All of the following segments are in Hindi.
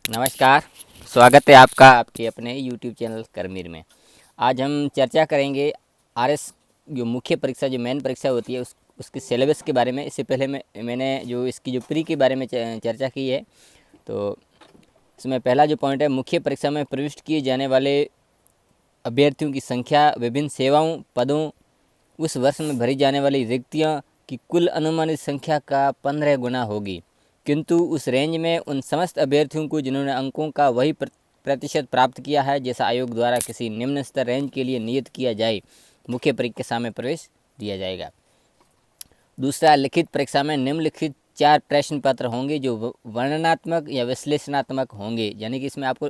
नमस्कार। स्वागत है आपका आपके अपने यूट्यूब चैनल करमीर में। आज हम चर्चा करेंगे आरएस जो मुख्य परीक्षा जो मेन परीक्षा होती है उसके सिलेबस के बारे में। इससे पहले मैंने जो इसकी जो प्री के बारे में चर्चा की है। तो इसमें पहला जो पॉइंट है, मुख्य परीक्षा में प्रविष्ट किए जाने वाले अभ्यर्थियों की संख्या विभिन्न सेवाओं पदों उस वर्ष में भरी जाने वाली रिक्तियाँ की कुल अनुमानित संख्या का 15 गुना होगी, किंतु उस रेंज में उन समस्त अभ्यर्थियों को जिन्होंने अंकों का वही प्रतिशत प्राप्त किया है जैसा आयोग द्वारा किसी निम्न स्तर रेंज के लिए नियत किया जाए, मुख्य परीक्षा में प्रवेश दिया जाएगा। दूसरा, लिखित परीक्षा में निम्नलिखित 4 प्रश्न पत्र होंगे जो वर्णनात्मक या विश्लेषणात्मक होंगे, यानी कि इसमें आपको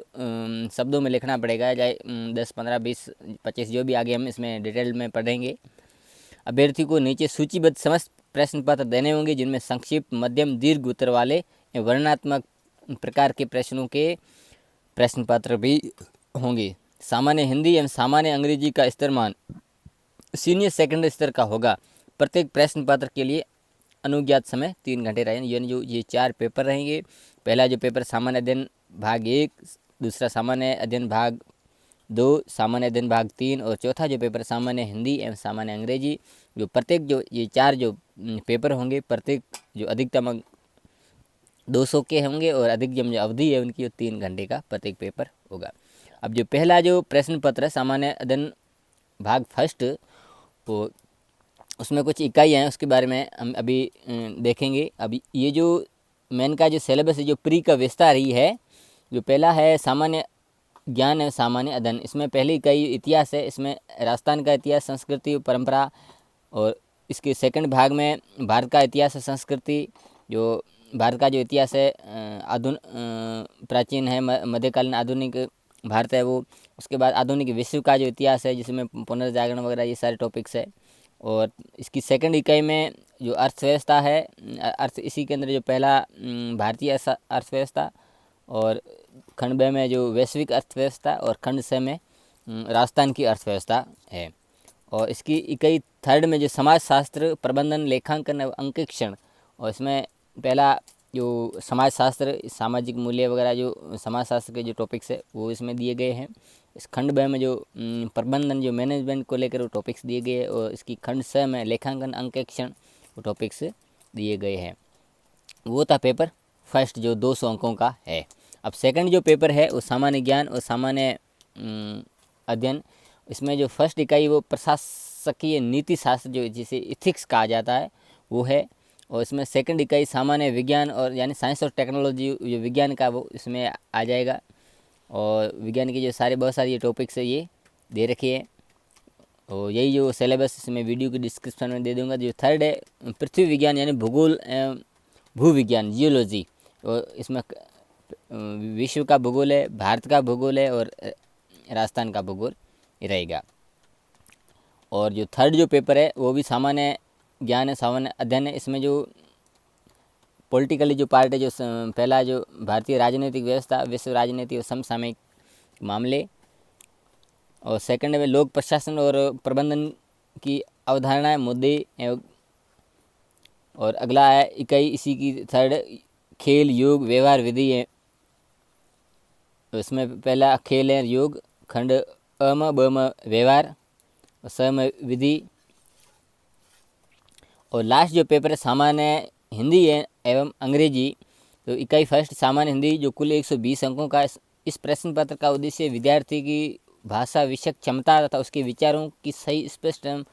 शब्दों में लिखना पड़ेगा, चाहे 10, 15, 20, 25 जो भी आगे हम इसमें डिटेल में पढ़ेंगे। अभ्यर्थी को नीचे सूचीबद्ध समस्त प्रश्न पत्र देने होंगे जिनमें संक्षिप्त, मध्यम, दीर्घ उत्तर वाले वर्णनात्मक प्रकार के प्रश्नों के प्रश्न पत्र भी होंगे। सामान्य हिंदी एवं सामान्य अंग्रेजी का स्तरमान सीनियर सेकेंडरी स्तर का होगा। प्रत्येक प्रश्न पत्र के लिए अनुज्ञात समय 3 घंटे रहेंगे, यानी जो ये 4 पेपर रहेंगे। पहला जो पेपर सामान्य अध्ययन भाग 1, दूसरा सामान्य अध्ययन भाग 2, सामान्य अध्ययन भाग 3 और चौथा जो पेपर सामान्य हिंदी एवं सामान्य अंग्रेजी। जो प्रत्येक जो ये 4 जो पेपर होंगे, प्रत्येक जो अधिकतम 200 के होंगे और अधिकतम जो अवधि है उनकी 3 घंटे का प्रत्येक पेपर होगा। अब जो पहला जो प्रश्न पत्र है सामान्य अध्ययन भाग फर्स्ट, तो उसमें कुछ इकाइयाँ हैं, उसके बारे में हम अभी देखेंगे। अभी ये जो मेन का जो सिलेबस है, जो प्री का विस्तार ही है। जो पहला है सामान्य ज्ञान है सामान्य अध्ययन, इसमें पहली इकाई इतिहास है। इसमें राजस्थान का इतिहास, संस्कृति, परंपरा। और इसके सेकंड भाग में भारत का इतिहास और संस्कृति। जो भारत का जो इतिहास है प्राचीन है, मध्यकालीन, आधुनिक भारत है वो। उसके बाद आधुनिक विश्व का जो इतिहास है जिसमें पुनर्जागरण वगैरह ये सारे टॉपिक्स है। और इसकी सेकंड इकाई में जो अर्थव्यवस्था है, इसी के अंदर जो पहला भारतीय अर्थव्यवस्था, और खंड ब में जो वैश्विक अर्थव्यवस्था, और खंड स में राजस्थान की अर्थव्यवस्था है। और इसकी इकाई थर्ड में जो समाजशास्त्र, प्रबंधन, लेखांकन और अंकेक्षण, और इसमें पहला जो समाजशास्त्र, सामाजिक मूल्य वगैरह जो समाजशास्त्र के जो टॉपिक्स है वो इसमें दिए गए हैं। इस खंड ब में जो प्रबंधन, जो मैनेजमेंट को लेकर वो टॉपिक्स दिए गए हैं। और इसकी खंड स में लेखांकन, अंकेक्षण वो टॉपिक्स दिए गए हैं। वो था पेपर फर्स्ट जो 200 अंकों का है। अब सेकंड जो पेपर है वो सामान्य ज्ञान और सामान्य अध्ययन। इसमें जो फर्स्ट इकाई वो प्रशासकीय नीति शास्त्र, जो जिसे इथिक्स कहा जाता है, वो है। और इसमें सेकंड इकाई सामान्य विज्ञान, और यानी साइंस और टेक्नोलॉजी, जो विज्ञान का वो इसमें आ जाएगा। और विज्ञान के जो बहुत सारे ये टॉपिक्स है ये दे रखे हैं। और यही जो सिलेबस इसमें वीडियो के डिस्क्रिप्शन में दे दूँगा। जो थर्ड है पृथ्वी विज्ञान, यानी भूगोल एवं भूविज्ञान, जियोलॉजी। और इसमें विश्व का भूगोल है, भारत का भूगोल है, और राजस्थान का भूगोल रहेगा। और जो थर्ड जो पेपर है वो भी सामान्य ज्ञान है, सामान्य अध्ययन है। इसमें जो पॉलिटिकली जो पार्ट है, जो पहला जो भारतीय राजनीतिक व्यवस्था, विश्व राजनीति और समसामयिक मामले। और सेकंड में लोक प्रशासन और प्रबंधन की अवधारणाएं, मुद्दे एवं। और अगला है इकाई इसी की थर्ड, खेल, योग, व्यवहार, विधि है। इसमें पहला खेल है योग, खंड अ में, ब में व्यवहार, और स में विधि। और लास्ट जो पेपर है सामान्य हिंदी है एवं अंग्रेजी। तो इकाई फर्स्ट सामान्य हिंदी जो कुल 120 अंकों का। इस प्रश्न पत्र का उद्देश्य विद्यार्थी की भाषा विषयक क्षमता तथा उसके विचारों की सही, स्पष्ट एवं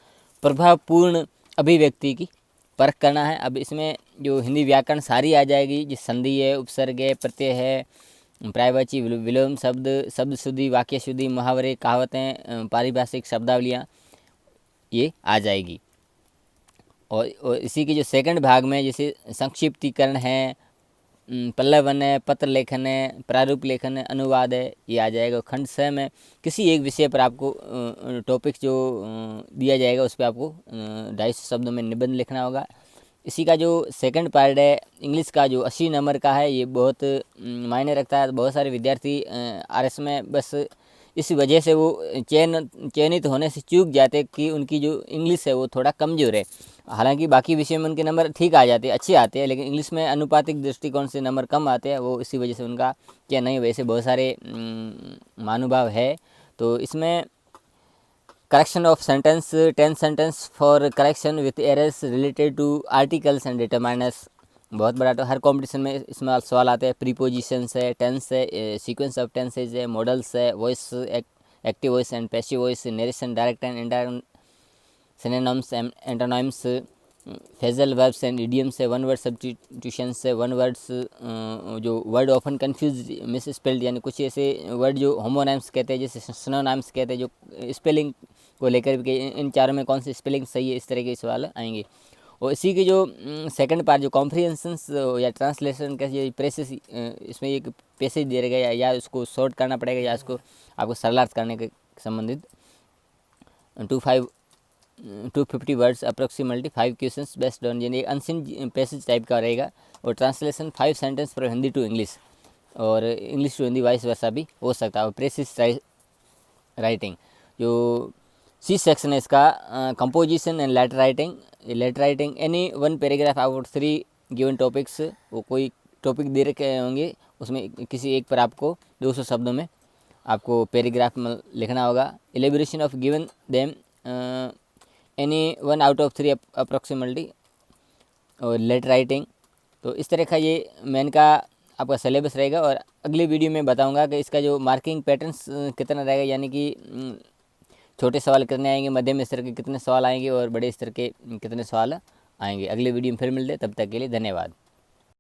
प्रभावपूर्ण अभिव्यक्ति की परख करना है। अब इसमें जो हिंदी व्याकरण सारी आ जाएगी, जिस संधि है, उपसर्ग है, प्रत्यय है, पर्यायवाची, विलोम शब्द, शब्द शुद्धि, वाक्य शुद्धि, मुहावरे, कहावतें, पारिभाषिक शब्दावलियाँ ये आ जाएगी। और इसी के जो सेकंड भाग में जैसे संक्षिप्तीकरण है, पल्लवन है, पत्र लेखन है, प्रारूप लेखन है, अनुवाद है, ये आ जाएगा। खंड स में किसी एक विषय पर आपको टॉपिक जो दिया जाएगा उस पर आपको 250 शब्दों में निबंध लिखना होगा। इसी का जो सेकंड पार्ट है इंग्लिश का, जो 80 नंबर का है, ये बहुत मायने रखता है। बहुत सारे विद्यार्थी आरएस में बस इस वजह से वो चयनित होने से चूक जाते कि उनकी जो इंग्लिश है वो थोड़ा कमज़ोर है। हालांकि बाकी विषय में उनके नंबर ठीक आ जाते हैं, अच्छे आते हैं, लेकिन इंग्लिश में अनुपातिक दृष्टिकोण से नंबर कम आते हैं, वो इसी वजह से उनका चयन नहीं। वैसे बहुत सारे महानुभाव है। तो इसमें correction of sentence, 10 sentence for correction with errors related to articles and determiners, बहुत बड़ा। तो हर कंपटीशन में इसमें सवाल आते हैं। प्रीपोजिशंस है, टेंस है, सीक्वेंस ऑफ टेंसेज है, मॉडल्स है, voice, active voice and passive voice, narration, direct and indirect, synonyms and antonyms, phrasal verbs and idioms है, वन वर्ड सब्स्टिट्यूशंस है, वन वर्ड्स जो word often confuse miss spelled, यानी कुछ ऐसे वर्ड जो होमोनाइम्स कहते हैं, जैसे सिनोनिम्स कहते हैं, जो स्पेलिंग को लेकर भी इन चारों में कौन सी स्पेलिंग सही है, इस तरह के सवाल आएंगे। और इसी की जो सेकंड पार्ट जो कॉम्प्रिहेंशंस या ट्रांसलेशन का ये प्रेसेस, इसमें एक पैसेज दे रहेगा या उसको शॉर्ट करना पड़ेगा या उसको आपको सरलार्थ करने के संबंधित 250 words approximately 5 questions based on, यानी अनसीन पैसेज टाइप का रहेगा। और translation 5 sentence from Hindi to English, और English to Hindi vice versa भी हो सकता है। और प्रेसिस राइटिंग जो सी सेक्शन है इसका, composition and letter writing. Letter writing any one paragraph about 3 given topics, वो कोई टॉपिक दे रखे होंगे, उसमें किसी एक पर आपको 200 शब्दों में आपको पैराग्राफ में लिखना होगा। Elaboration of given them any 1 out of 3 approximately, और लेटर राइटिंग। तो इस तरह का ये मेन का आपका सिलेबस रहेगा। और अगली वीडियो में बताऊंगा कि इसका जो मार्किंग पैटर्न्स कितना रहेगा, यानी कि छोटे सवाल कितने आएंगे, मध्यम स्तर के कितने सवाल आएंगे और बड़े स्तर के कितने सवाल आएंगे। अगले वीडियो में फिर मिलते हैं, तब तक के लिए धन्यवाद।